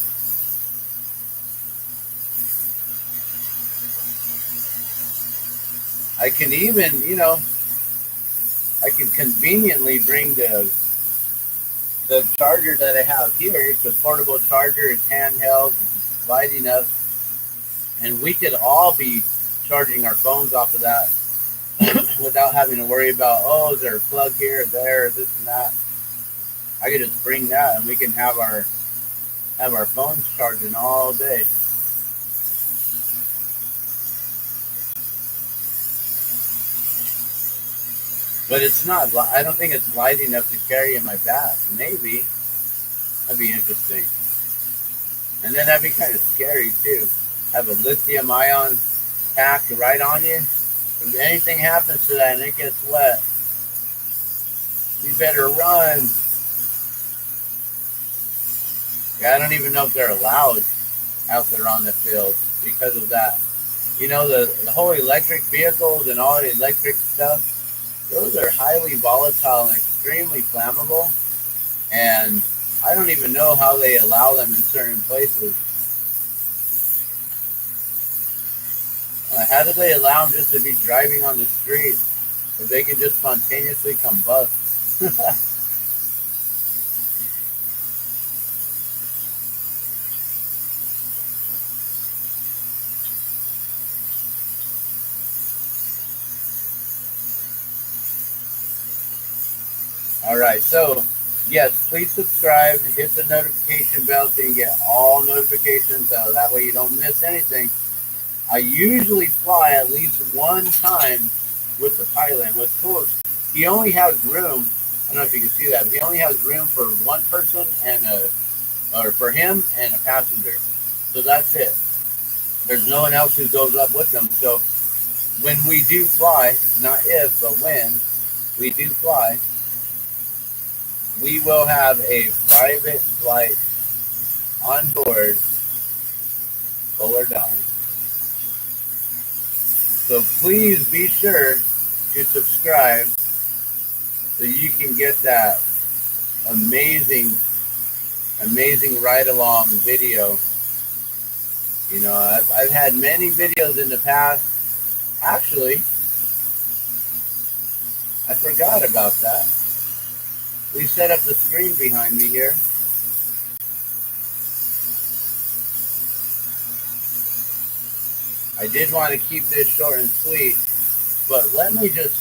Speaker 1: I can even, I can conveniently bring the charger that I have here. It's a portable charger. It's handheld. It's lighting up. And we could all be charging our phones off of that without having to worry about, oh, is there a plug here or there or this and that. I could just bring that and we can have our phones charging all day. But it's not, I don't think it's light enough to carry in my bag. Maybe. That'd be interesting. And then that'd be kind of scary too. Have a lithium ion pack right on you. If anything happens to that and it gets wet, you better run. Yeah, I don't even know if they're allowed out there on the field because of that. The whole electric vehicles and all the electric stuff, those are highly volatile and extremely flammable. And I don't even know how they allow them in certain places. How do they allow them just to be driving on the street if they can just spontaneously combust? All right, so yes, please subscribe, hit the notification bell so you get all notifications. That way you don't miss anything. I usually fly at least one time with the pilot. And what's cool is he only has room. I don't know if you can see that. But he only has room for one person or for him and a passenger. So that's it. There's no one else who goes up with them. So when we do fly, not if, but when we do fly, we will have a private flight on board Polar Dawn. So please be sure to subscribe so you can get that amazing ride along video. You know, I've had many videos in the past. Actually, I forgot about that. We set up the screen behind me here. I did want to keep this short and sweet, but let me just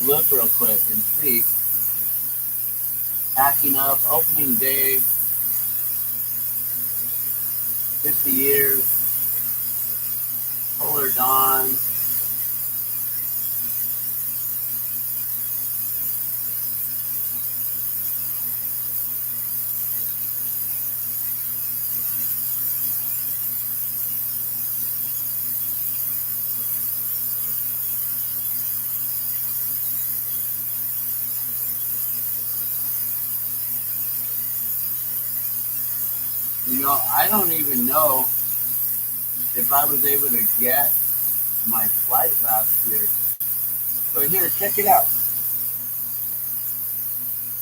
Speaker 1: look real quick and see. Packing up, opening day, 50 years, Polar Dawn. You know, I don't even know if I was able to get my flight last year. But here, check it out.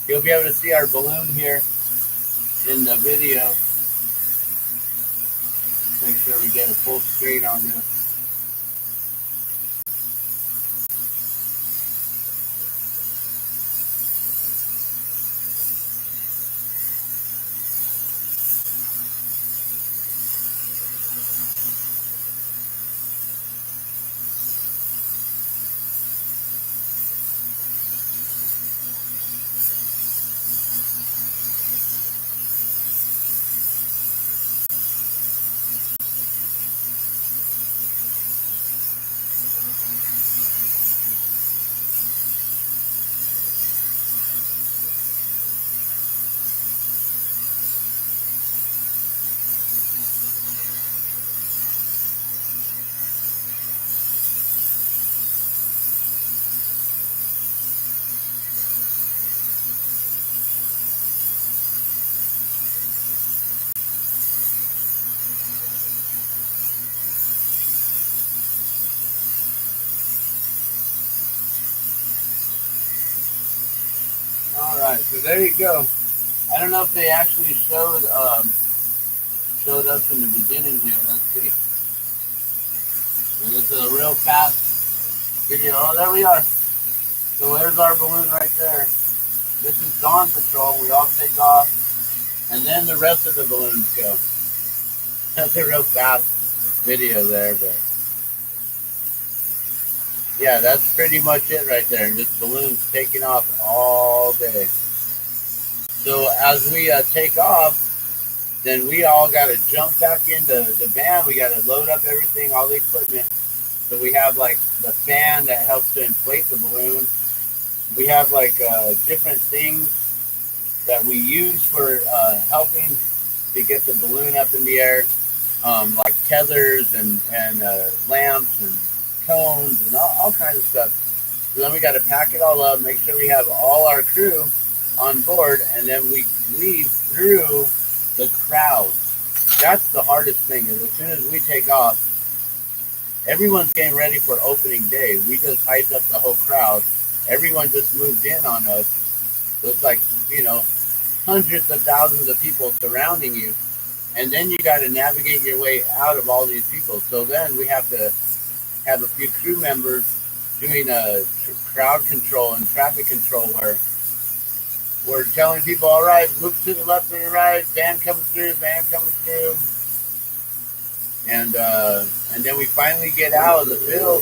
Speaker 1: You'll be able to see our balloon here in the video. Make sure we get a full screen on this. All right, so there you go. I don't know if they actually showed us in the beginning here. Let's see. And this is a real fast video. Oh, there we are. So there's our balloon right there. This is Dawn Patrol. We all take off, and then the rest of the balloons go. That's a real fast video there, but yeah, that's pretty much it right there. And just balloons taking off all day. So as we take off, then we all got to jump back into the van. We got to load up everything, all the equipment. So we have like the fan that helps to inflate the balloon. We have like different things that we use for helping to get the balloon up in the air, like tethers and lamps and cones and all kinds of stuff. So then we got to pack it all up, make sure we have all our crew on board, and then we weave through the crowds. That's the hardest thing, is as soon as we take off, everyone's getting ready for opening day. We just hyped up the whole crowd. Everyone just moved in on us. So it's like, you know, hundreds of thousands of people surrounding you. And then you got to navigate your way out of all these people. So then we have to have a few crew members doing crowd control and traffic control, where we're telling people, all right, move to the left or the right, van coming through. And then we finally get out of the field.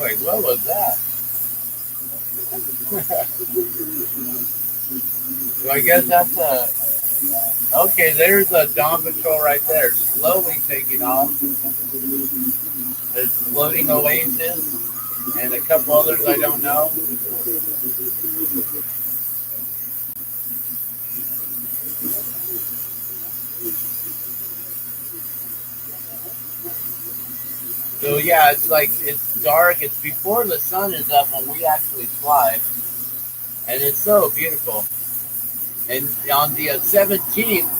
Speaker 1: Like, what was that? So I guess that's Okay, there's a Dawn Patrol right there, slowly taking off. There's Floating Oasis and a couple others I don't know. So yeah, it's like, it's dark. It's before the sun is up when we actually fly. And it's so beautiful. And on the 17th,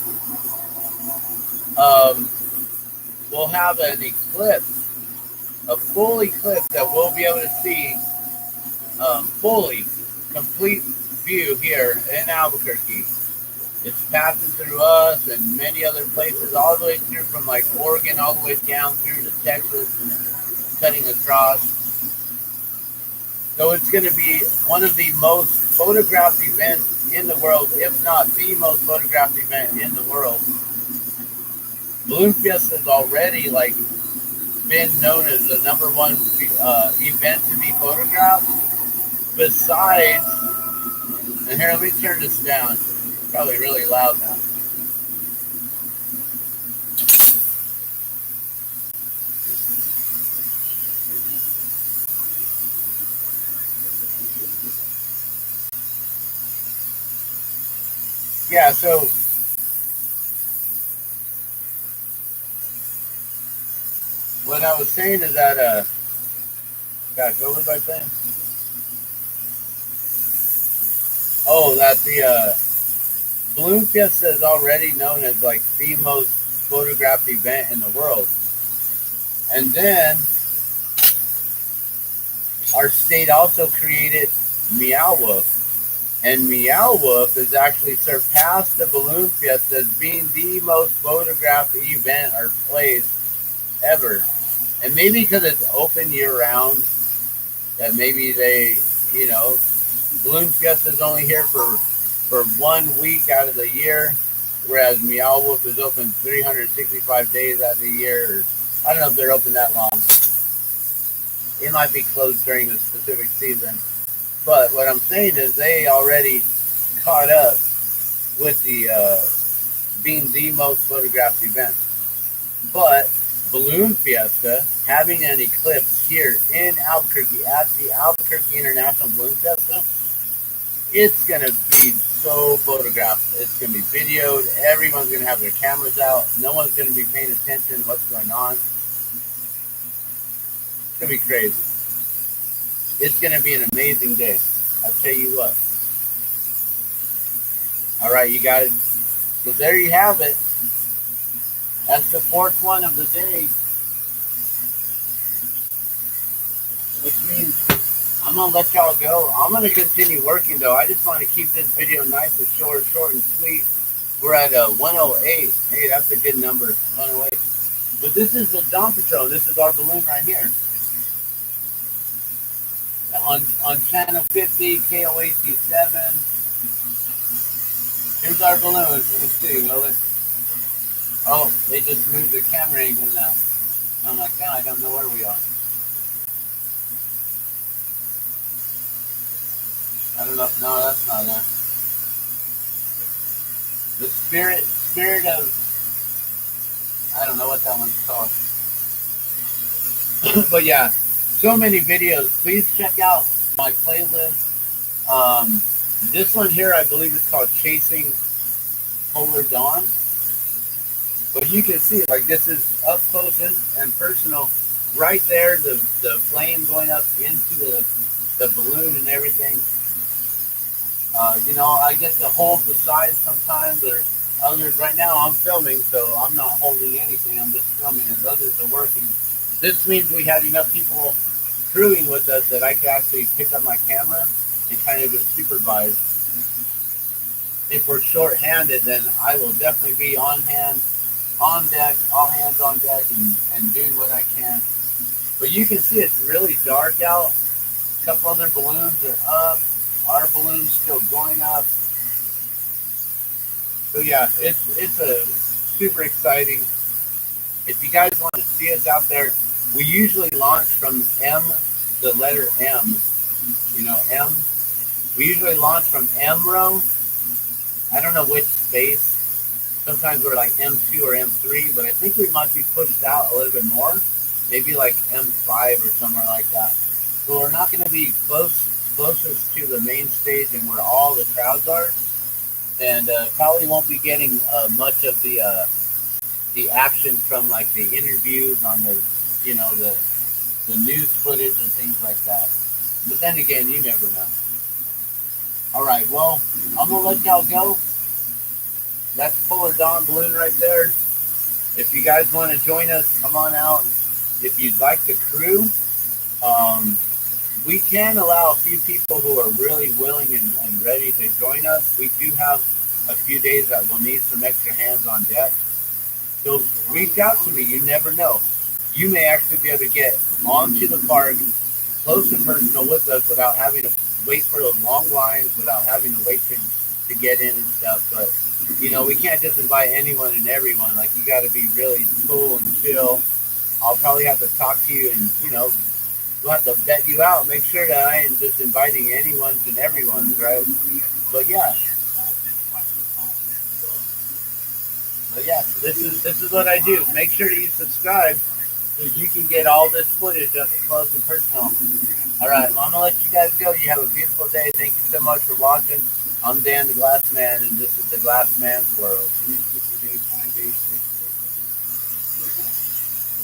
Speaker 1: we'll have an eclipse, a full eclipse that we'll be able to see fully, complete view here in Albuquerque. It's passing through us and many other places, all the way through from like Oregon, all the way down through to Texas, cutting across. So it's going to be one of the most photographed events in the world, if not the most photographed event in the world. Balloon Fiesta has already like been known as the #1 event to be photographed. Besides, and here, let me turn this down. It's probably really loud now. Yeah, so what I was saying is that, gosh, what was I saying? Oh, that the Balloon Fiesta is already known as like the most photographed event in the world. And then our state also created Meow Wolf. And Meow Wolf has actually surpassed the Balloon Fiesta as being the most photographed event or place ever. And maybe because it's open year round, that maybe they, you know, Balloon Fiesta is only here for 1 week out of the year, whereas Meow Wolf is open 365 days out of the year. Or, I don't know if they're open that long. It might be closed during a specific season. But what I'm saying is they already caught up with the being the most photographed event. But Balloon Fiesta, having an eclipse here in Albuquerque at the Albuquerque International Balloon Fiesta, it's going to be so photographed. It's going to be videoed. Everyone's going to have their cameras out. No one's going to be paying attention to what's going on. It's going to be crazy. It's going to be an amazing day. I'll tell you what. All right, you guys. So there you have it. That's the 4th one of the day. Which means I'm going to let y'all go. I'm going to continue working, though. I just want to keep this video nice and short and sweet. We're at 108. Hey, that's a good number, 108. But this is the Dawn Patrol. This is our balloon right here. On channel 50, KOAT 7. Here's our balloon. Let's see. Oh, they just moved the camera angle now. I'm like, now I don't know where we are. I don't know. No, that's not it. The spirit of, I don't know what that one's called. But yeah, so many videos. Please check out my playlist. This one here, I believe, is called Chasing Polar Dawn. But you can see, like, this is up close and personal. Right there, the flame going up into the balloon and everything. You know, I get to hold the sides sometimes, or others. Right now I'm filming, so I'm not holding anything. I'm just filming as others are working. This means we had enough people crewing with us that I could actually pick up my camera and kind of just supervise. If we're short-handed, then I will definitely be on hand, on deck, all hands on deck, and doing what I can. But you can see it's really dark out. A couple other balloons are up. Our balloon's still going up. So yeah, it's a super exciting. If you guys want to see us out there, we usually launch from the letter M. You know, M. We usually launch from M row. I don't know which space. Sometimes we're like M2 or M3, but I think we might be pushed out a little bit more, maybe like M5 or somewhere like that. So we're not going to be closest to the main stage and where all the crowds are, and probably won't be getting much of the action from like the interviews on the, you know, the news footage and things like that. But then again, you never know. All right, well, I'm gonna let y'all go. That's Fuller Dawn balloon right there. If you guys want to join us, come on out. If you'd like to crew, we can allow a few people who are really willing and ready to join us. We do have a few days that we'll need some extra hands on deck. So reach out to me. You never know. You may actually be able to get onto the park, close and personal with us without having to wait for those long lines, without having to wait to get in and stuff. But, you know, we can't just invite anyone and everyone. Like, you got to be really cool and chill. I'll probably have to talk to you and, you know, we'll have to vet you out, make sure that I ain't just inviting anyone's and everyone's, right? But yeah. So this is what I do. Make sure that you subscribe so you can get all this footage up close and personal. All right, well, I'm gonna let you guys go. You have a beautiful day. Thank you so much for watching. I'm Dan the Glass Man, and this is the Glass Man's World.